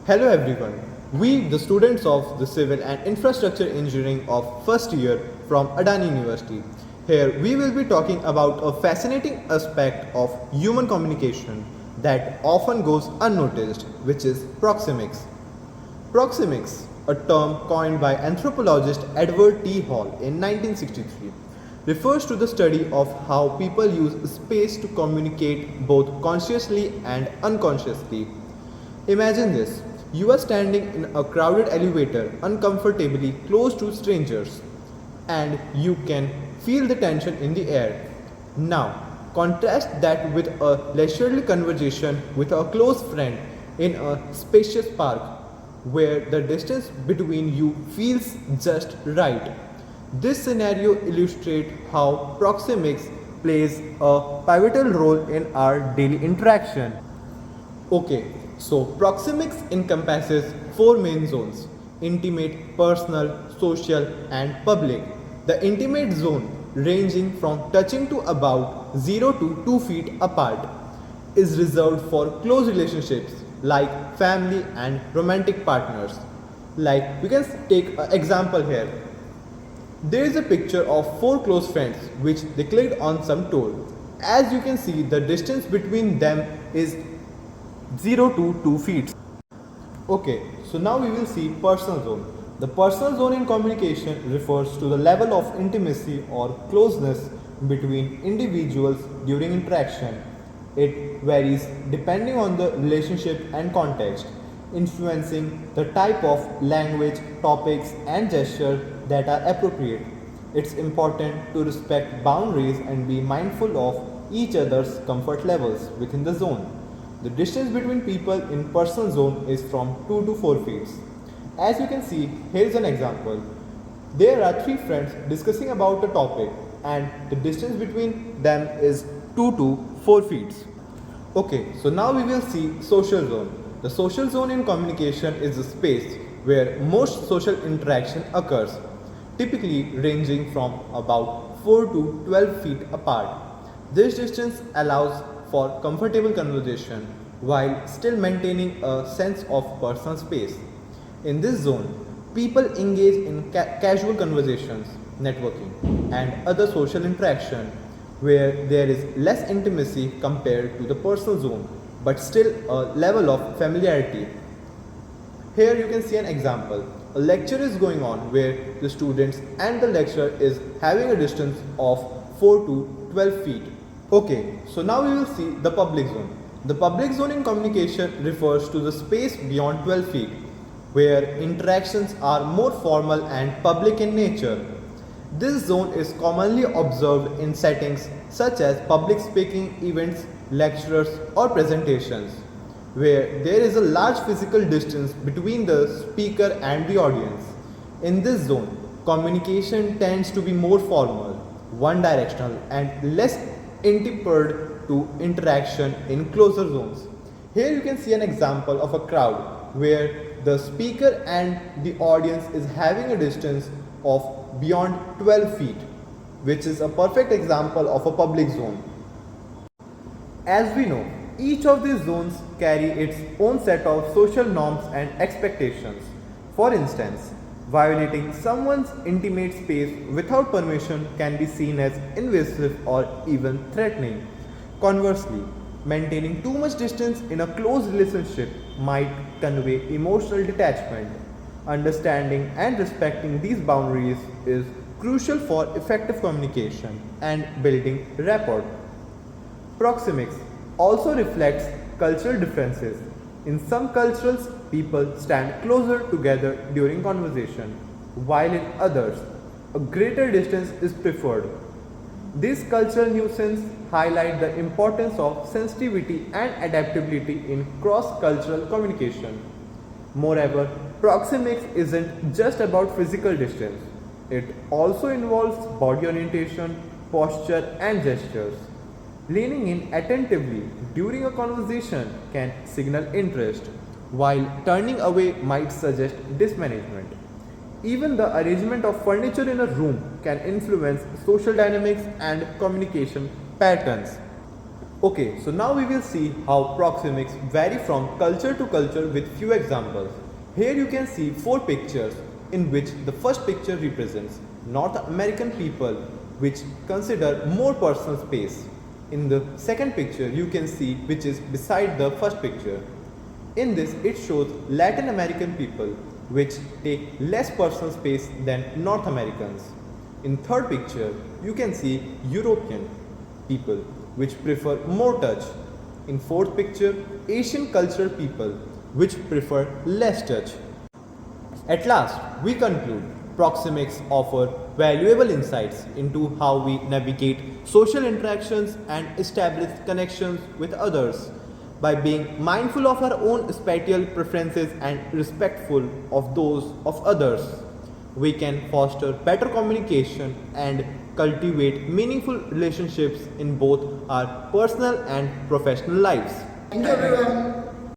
Hello everyone. We, the students of the Civil and Infrastructure Engineering of first year from Adani University. Here we will be talking about a fascinating aspect of human communication that often goes unnoticed, which is proxemics. Proxemics, a term coined by anthropologist Edward T. Hall in 1963, refers to the study of how people use space to communicate both consciously and unconsciously. Imagine this: you are standing in a crowded elevator, uncomfortably close to strangers, and you can feel the tension in the air. Now, contrast that with a leisurely conversation with a close friend in a spacious park, where the distance between you feels just right. This scenario illustrates how proxemics plays a pivotal role in our daily interaction. Okay, so proxemics encompasses four main zones: intimate, personal, social, and public. The intimate zone, ranging from touching to about 0 to 2 feet apart, is reserved for close relationships like family and romantic partners. Like, we can take an example here. There is a picture of four close friends which they clicked on some tool. As you can see, the distance between them is 0 to 2 feet. Okay, so now we will see personal zone. The personal zone in communication refers to the level of intimacy or closeness between individuals during interaction. It varies depending on the relationship and context, influencing the type of language, topics, and gesture that are appropriate. It's important to respect boundaries and be mindful of each other's comfort levels within the zone. The distance between people in personal zone is from 2 to 4 feet. As you can see, here is an example. There are three friends discussing about a topic and the distance between them is 2 to 4 feet. Okay, so now we will see social zone. The social zone in communication is the space where most social interaction occurs, typically ranging from about 4 to 12 feet apart. This distance allows for comfortable conversation while still maintaining a sense of personal space. In this zone, people engage in casual conversations, networking, and other social interaction where there is less intimacy compared to the personal zone, but still a level of familiarity. Here you can see an example. A lecture is going on where the students and the lecturer is having a distance of 4 to 12 feet. Okay, so now we will see the public zone. The public zone in communication refers to the space beyond 12 feet, where interactions are more formal and public in nature. This zone is commonly observed in settings such as public speaking events, lectures, or presentations, where there is a large physical distance between the speaker and the audience. In this zone, communication tends to be more formal, one directional, and less interpreted to interaction in closer zones. Here you can see an example of a crowd where the speaker and the audience is having a distance of beyond 12 feet, which is a perfect example of a public zone. As we know, each of these zones carry its own set of social norms and expectations. For instance, violating someone's intimate space without permission can be seen as invasive or even threatening. Conversely, maintaining too much distance in a close relationship might convey emotional detachment. Understanding and respecting these boundaries is crucial for effective communication and building rapport. Proxemics also reflects cultural differences. In some cultures, people stand closer together during conversation, while in others, a greater distance is preferred. These cultural nuances highlight the importance of sensitivity and adaptability in cross-cultural communication. Moreover, proxemics isn't just about physical distance. It also involves body orientation, posture, and gestures. Leaning in attentively during a conversation can signal interest, while turning away might suggest dismanagement. Even the arrangement of furniture in a room can influence social dynamics and communication patterns. Okay, so now we will see how proxemics vary from culture to culture with few examples. Here you can see 4 pictures in which the first picture represents North American people which consider more personal space. In the second picture you can see which is beside the first picture. In this it shows Latin American people which take less personal space than North Americans. In third picture you can see European people which prefer more touch. In fourth picture, Asian cultural people which prefer less touch. At last, we conclude proxemics offer valuable insights into how we navigate social interactions and establish connections with others. By being mindful of our own spatial preferences and respectful of those of others, we can foster better communication and cultivate meaningful relationships in both our personal and professional lives. Thank you everyone.